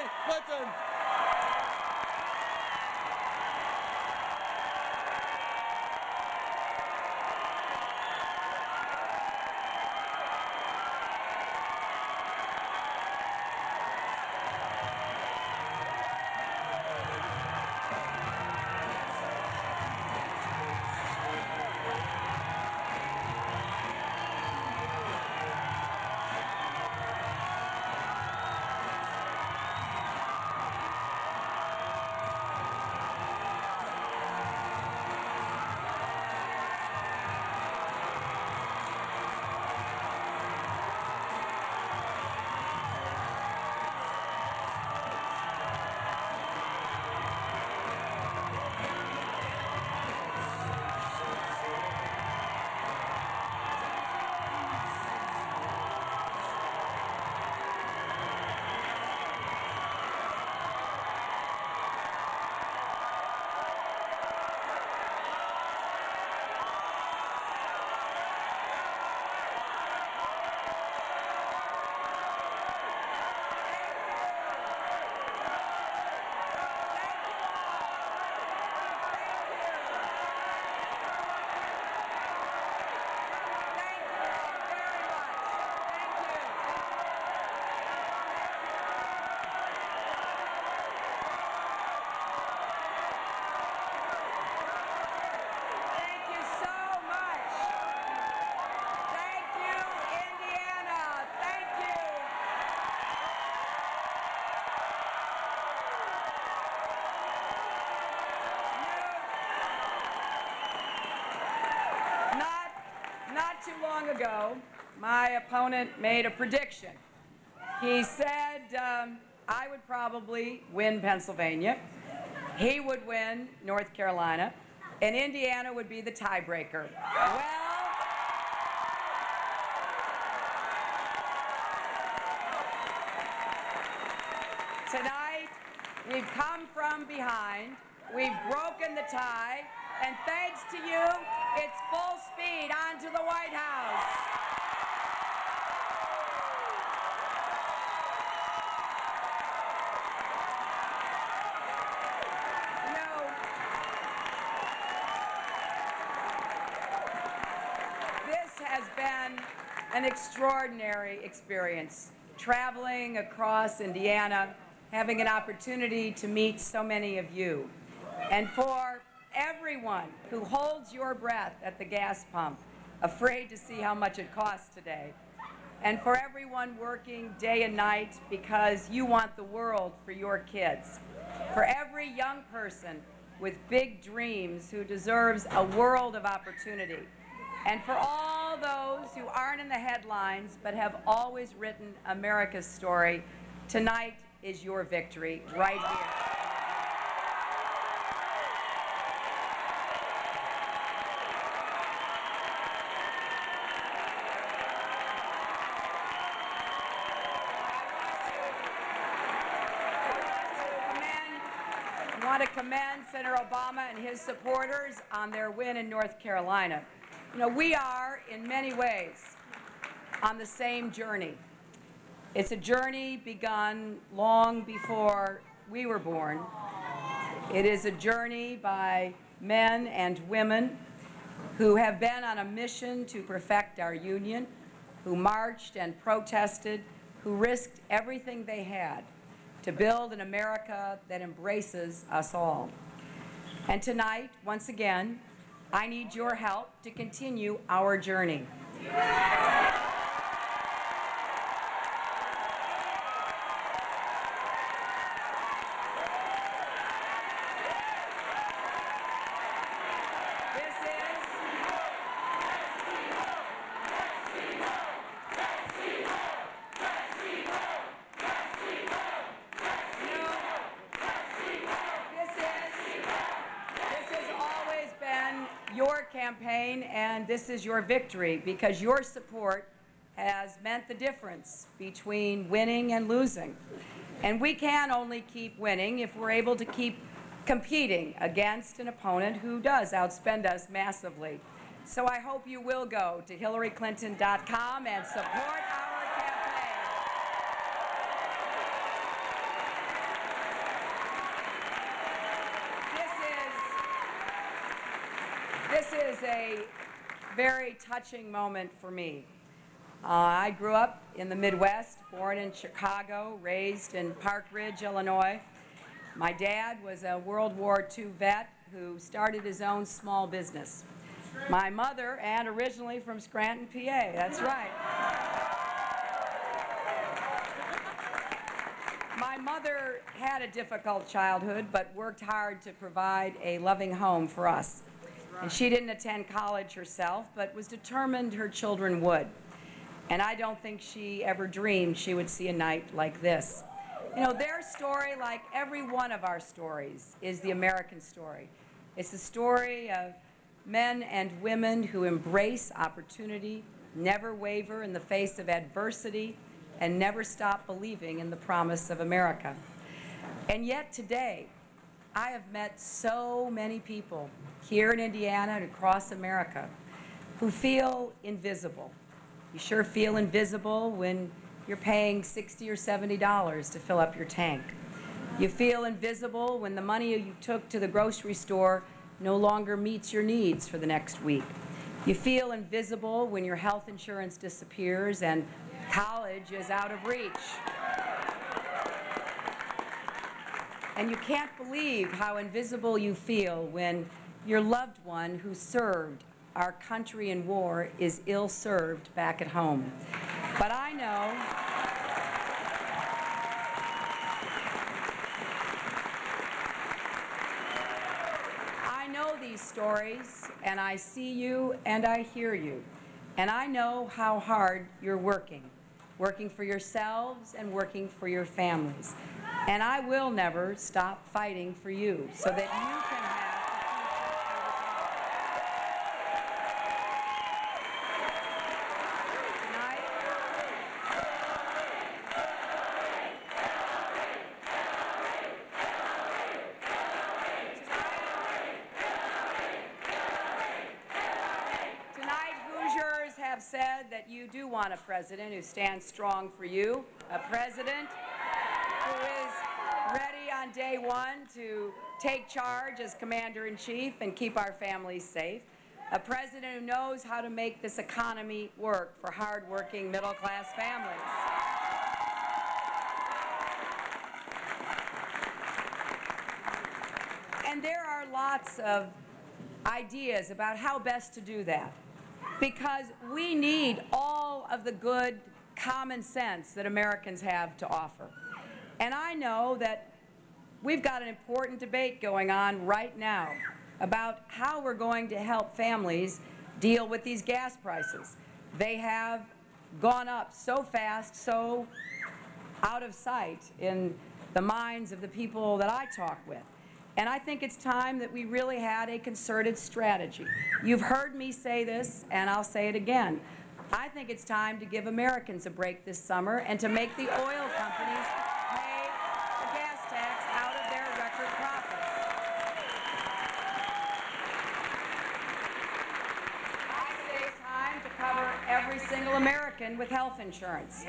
Hillary Clinton. Not too long ago, my opponent made a prediction. He said I would probably win Pennsylvania, he would win North Carolina, and Indiana would be the tiebreaker. Well, tonight, we've come from behind, we've broken the tie, and thanks to you, it's full speed on to the White House. You know, this has been an extraordinary experience, traveling across Indiana, having an opportunity to meet so many of you. And for everyone who holds your breath at the gas pump, afraid to see how much it costs today, and for everyone working day and night because you want the world for your kids, for every young person with big dreams who deserves a world of opportunity, and for all those who aren't in the headlines but have always written America's story, tonight is your victory right here. I want to commend Senator Obama and his supporters on their win in North Carolina. You know, we are, in many ways, on the same journey. It's a journey begun long before we were born. It is a journey by men and women who have been on a mission to perfect our union, who marched and protested, who risked everything they had to build an America that embraces us all. And tonight, once again, I need your help to continue our journey. Your campaign, and this is your victory, because your support has meant the difference between winning and losing. And we can only keep winning if we're able to keep competing against an opponent who does outspend us massively. So I hope you will go to HillaryClinton.com and support our campaign. is a very touching moment for me. I grew up in the Midwest, born in Chicago, raised in Park Ridge, Illinois. My dad was a World War II vet who started his own small business. My mother, and originally from Scranton, PA, that's right. My mother had a difficult childhood, but worked hard to provide a loving home for us. And she didn't attend college herself, but was determined her children would. And I don't think she ever dreamed she would see a night like this. You know, their story, like every one of our stories, is the American story. It's the story of men and women who embrace opportunity, never waver in the face of adversity, and never stop believing in the promise of America. And yet today, I have met so many people here in Indiana and across America who feel invisible. You sure feel invisible when you're paying $60 or $70 to fill up your tank. You feel invisible when the money you took to the grocery store no longer meets your needs for the next week. You feel invisible when your health insurance disappears and college is out of reach. And you can't believe how invisible you feel when your loved one who served our country in war is ill-served back at home. But I know these stories, and I see you and I hear you. And I know how hard you're working for yourselves and working for your families. And I will never stop fighting for you so that you can have have said that you do want a president who stands strong for you, a president who is ready on day one to take charge as commander-in-chief and keep our families safe, a president who knows how to make this economy work for hard-working middle-class families. And there are lots of ideas about how best to do that, because we need all of the good common sense that Americans have to offer. And I know that we've got an important debate going on right now about how we're going to help families deal with these gas prices. They have gone up so fast, so out of sight in the minds of the people that I talk with. And I think it's time that we really had a concerted strategy. You've heard me say this, and I'll say it again. I think it's time to give Americans a break this summer and to make the oil companies pay the gas tax out of their record profits. I say it's time to cover every single American with health insurance.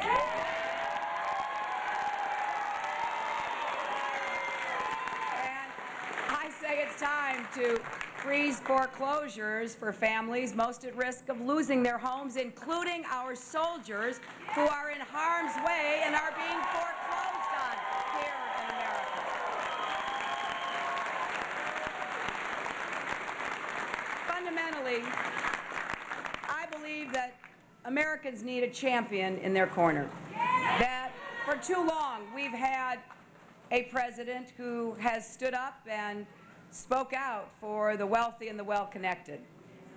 It's time to freeze foreclosures for families most at risk of losing their homes, including our soldiers who are in harm's way and are being foreclosed on here in America. Fundamentally, I believe that Americans need a champion in their corner. That for too long we've had a president who has stood up and spoke out for the wealthy and the well-connected.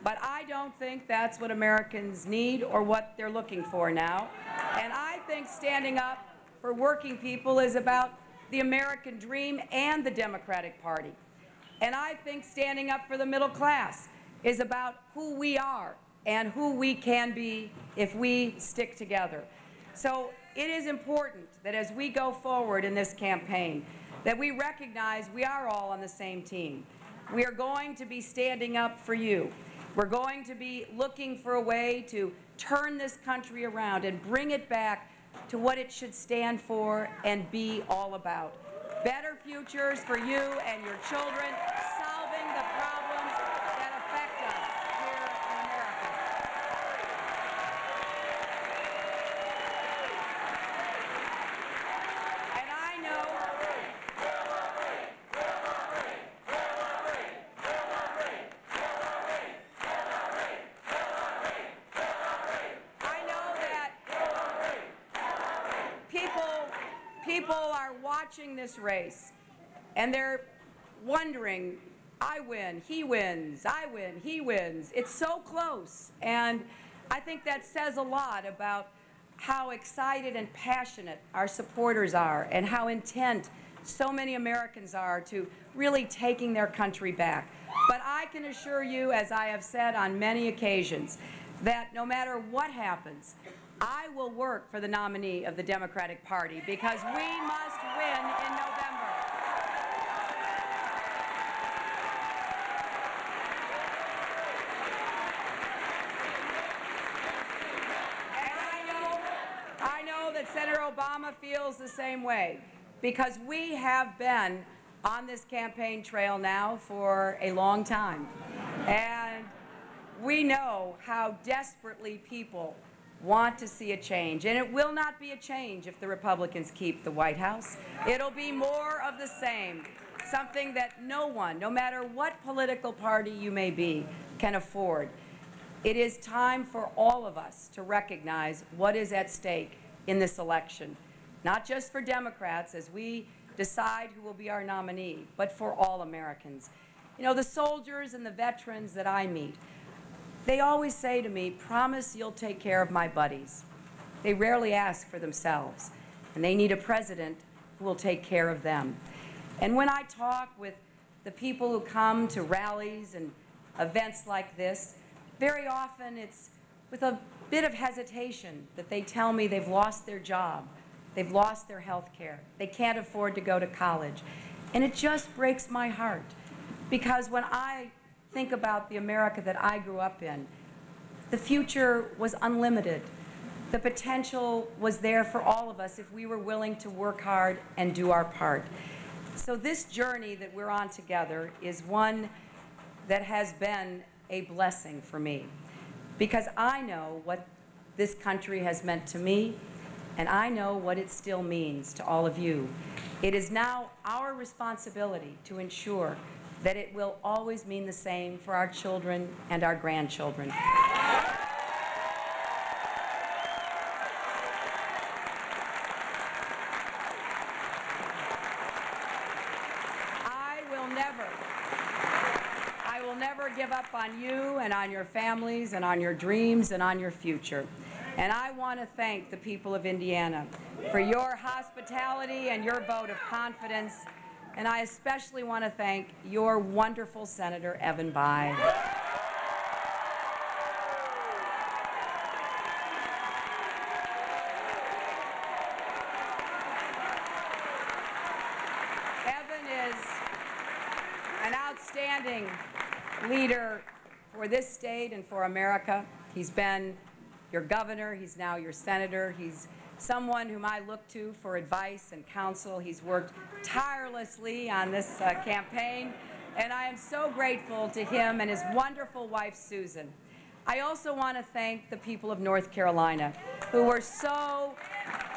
But I don't think that's what Americans need or what they're looking for now. And I think standing up for working people is about the American dream and the Democratic Party. And I think standing up for the middle class is about who we are and who we can be if we stick together. So it is important that as we go forward in this campaign, that we recognize we are all on the same team. We are going to be standing up for you. We're going to be looking for a way to turn this country around and bring it back to what it should stand for and be all about. Better futures for you and your children, solving the problems that affect us people are watching this race, and they're wondering, I win, he wins, I win, he wins. It's so close, and I think that says a lot about how excited and passionate our supporters are and how intent so many Americans are to really taking their country back. But I can assure you, as I have said on many occasions, that no matter what happens, I will work for the nominee of the Democratic Party because we must win in November. I know that Senator Obama feels the same way because we have been on this campaign trail now for a long time. And we know how desperately people want to see a change. And it will not be a change if the Republicans keep the White House. It'll be more of the same, something that no one, no matter what political party you may be, can afford. It is time for all of us to recognize what is at stake in this election, not just for Democrats as we decide who will be our nominee, but for all Americans. You know, the soldiers and the veterans that I meet, they always say to me, promise you'll take care of my buddies. They rarely ask for themselves, and they need a president who will take care of them. And when I talk with the people who come to rallies and events like this, very often it's with a bit of hesitation that they tell me they've lost their job, they've lost their health care, they can't afford to go to college. And it just breaks my heart, because when I think about the America that I grew up in, the future was unlimited. The potential was there for all of us if we were willing to work hard and do our part. So this journey that we're on together is one that has been a blessing for me, because I know what this country has meant to me, and I know what it still means to all of you. It is now our responsibility to ensure that it will always mean the same for our children and our grandchildren. I will never give up on you and on your families and on your dreams and on your future. And I want to thank the people of Indiana for your hospitality and your vote of confidence. And I especially want to thank your wonderful Senator Evan Bayh. Evan is an outstanding leader for this state and for America. He's been your governor, he's now your senator, he's someone whom I look to for advice and counsel. He's worked tirelessly on this campaign, and I am so grateful to him and his wonderful wife, Susan. I also want to thank the people of North Carolina, who were so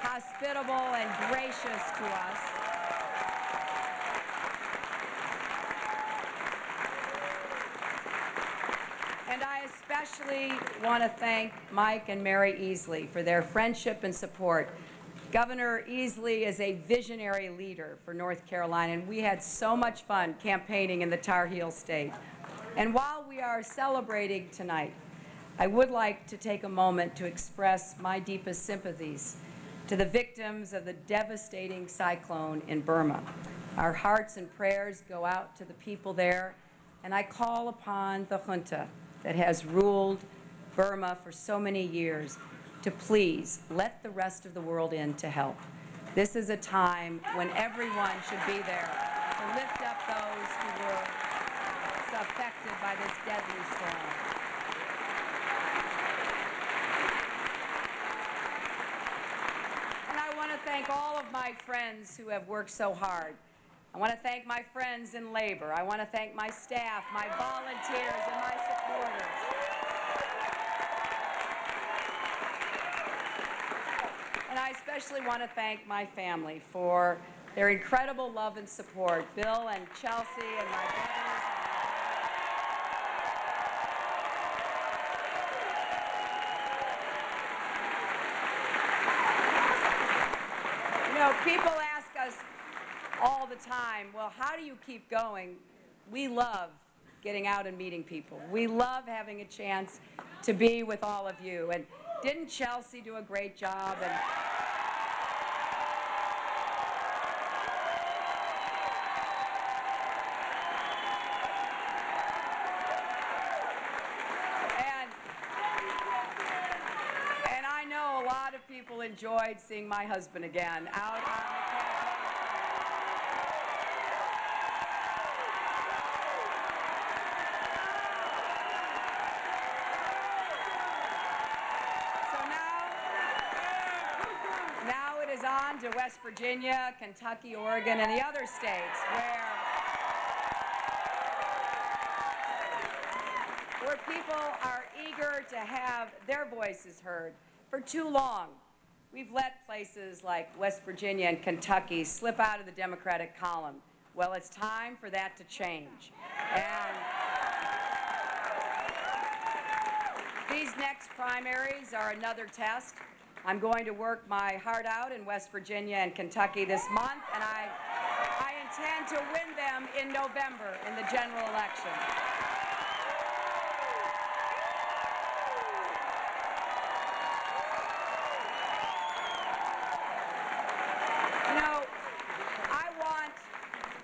hospitable and gracious to us. And I especially want to thank Mike and Mary Easley for their friendship and support. Governor Easley is a visionary leader for North Carolina, and we had so much fun campaigning in the Tar Heel State. And while we are celebrating tonight, I would like to take a moment to express my deepest sympathies to the victims of the devastating cyclone in Burma. Our hearts and prayers go out to the people there, and I call upon the junta that has ruled Burma for so many years to please let the rest of the world in to help. This is a time when everyone should be there to lift up those who were so affected by this deadly storm. And I want to thank all of my friends who have worked so hard. I want to thank my friends in labor. I want to thank my staff, my volunteers, and my supporters. And I especially want to thank my family for their incredible love and support. Bill and Chelsea and my brothers. You know, People ask us all the time, well, how do you keep going? We love getting out and meeting people. We love having a chance to be with all of you. And didn't Chelsea do a great job? And I know a lot of people enjoyed seeing my husband again out on the campaign. On to West Virginia, Kentucky, Oregon, and the other states where people are eager to have their voices heard. For too long, we've let places like West Virginia and Kentucky slip out of the Democratic column. Well, it's time for that to change. And these next primaries are another test. I'm going to work my heart out in West Virginia and Kentucky this month, and I intend to win them in November in the general election. You know,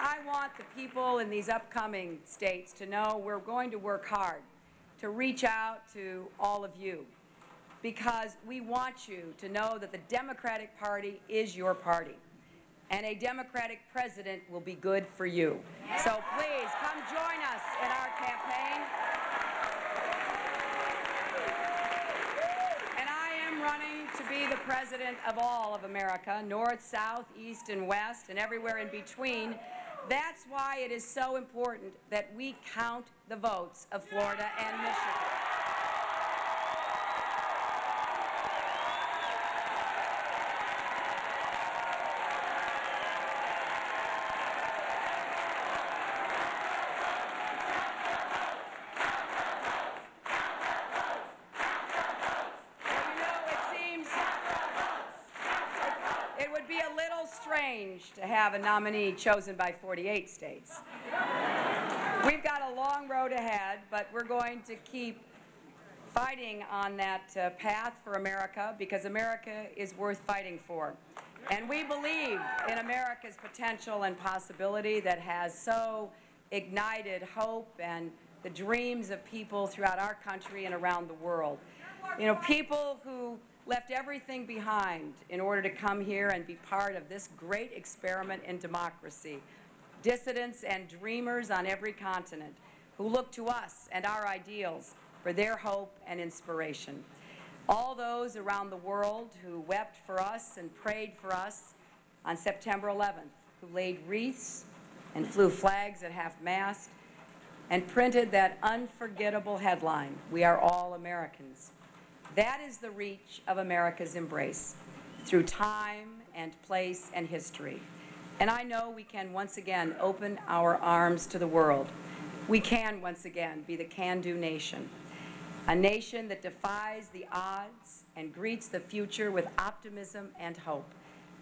I want the people in these upcoming states to know we're going to work hard to reach out to all of you, because we want you to know that the Democratic Party is your party, and a Democratic president will be good for you. So please, come join us in our campaign. And I am running to be the president of all of America, north, south, east, and west, and everywhere in between. That's why it is so important that we count the votes of Florida and Michigan. To have a nominee chosen by 48 states. We've got a long road ahead, but we're going to keep fighting on that path for America, because America is worth fighting for. And we believe in America's potential and possibility that has so ignited hope and the dreams of people throughout our country and around the world. You know, people who left everything behind in order to come here and be part of this great experiment in democracy. Dissidents and dreamers on every continent who look to us and our ideals for their hope and inspiration. All those around the world who wept for us and prayed for us on September 11th, who laid wreaths and flew flags at half-mast and printed that unforgettable headline, "We are all Americans." That is the reach of America's embrace through time and place and history. And I know we can once again open our arms to the world. We can once again be the can-do nation, a nation that defies the odds and greets the future with optimism and hope.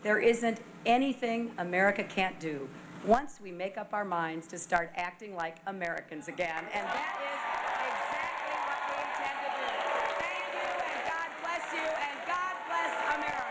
There isn't anything America can't do once we make up our minds to start acting like Americans again. And that is exactly what we intend to do. Thank you, and God bless you, and God bless America.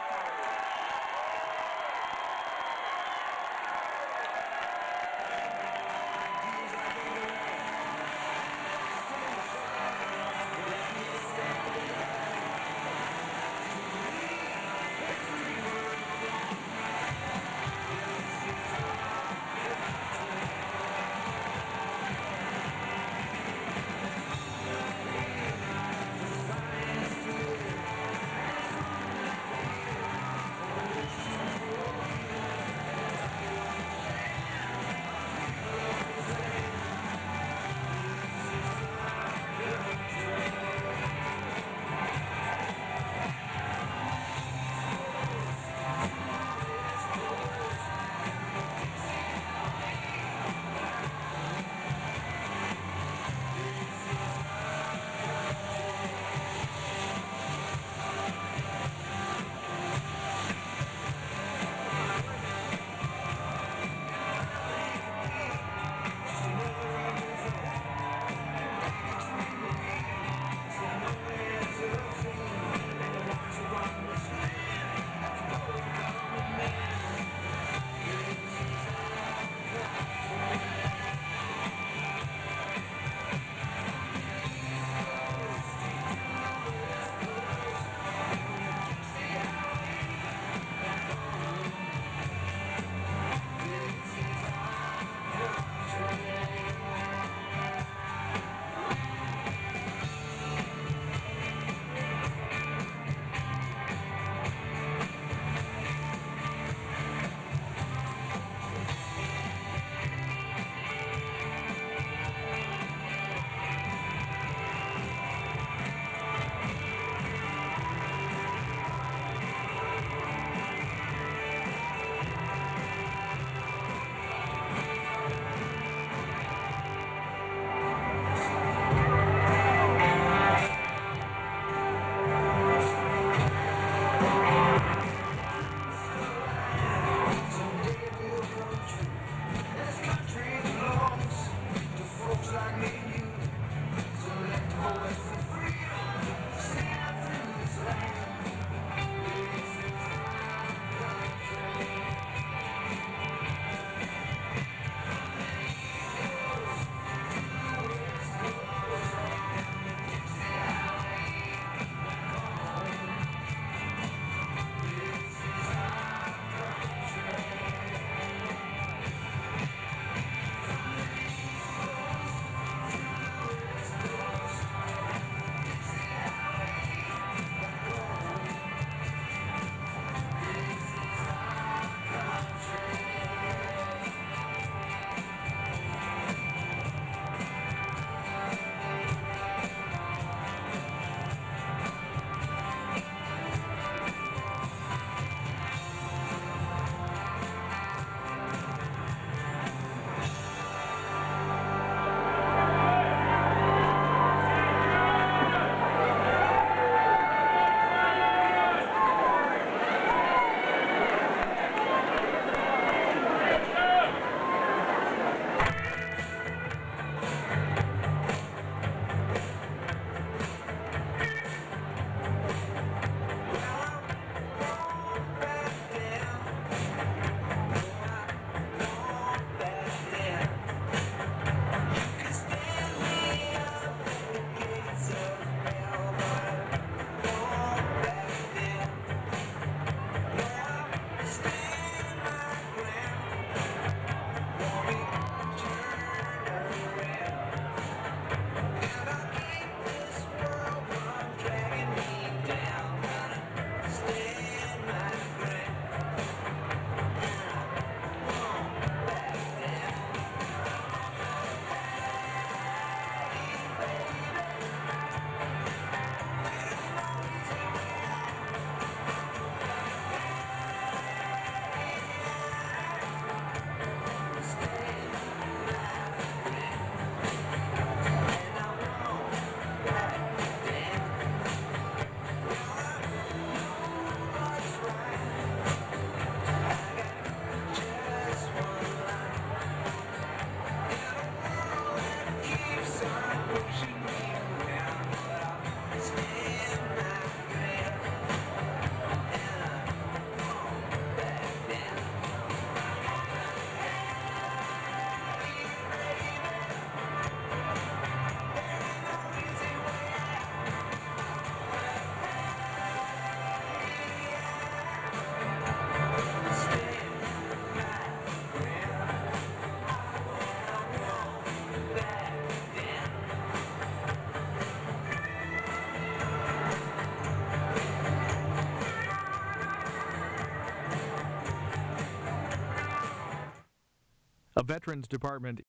A Veterans Department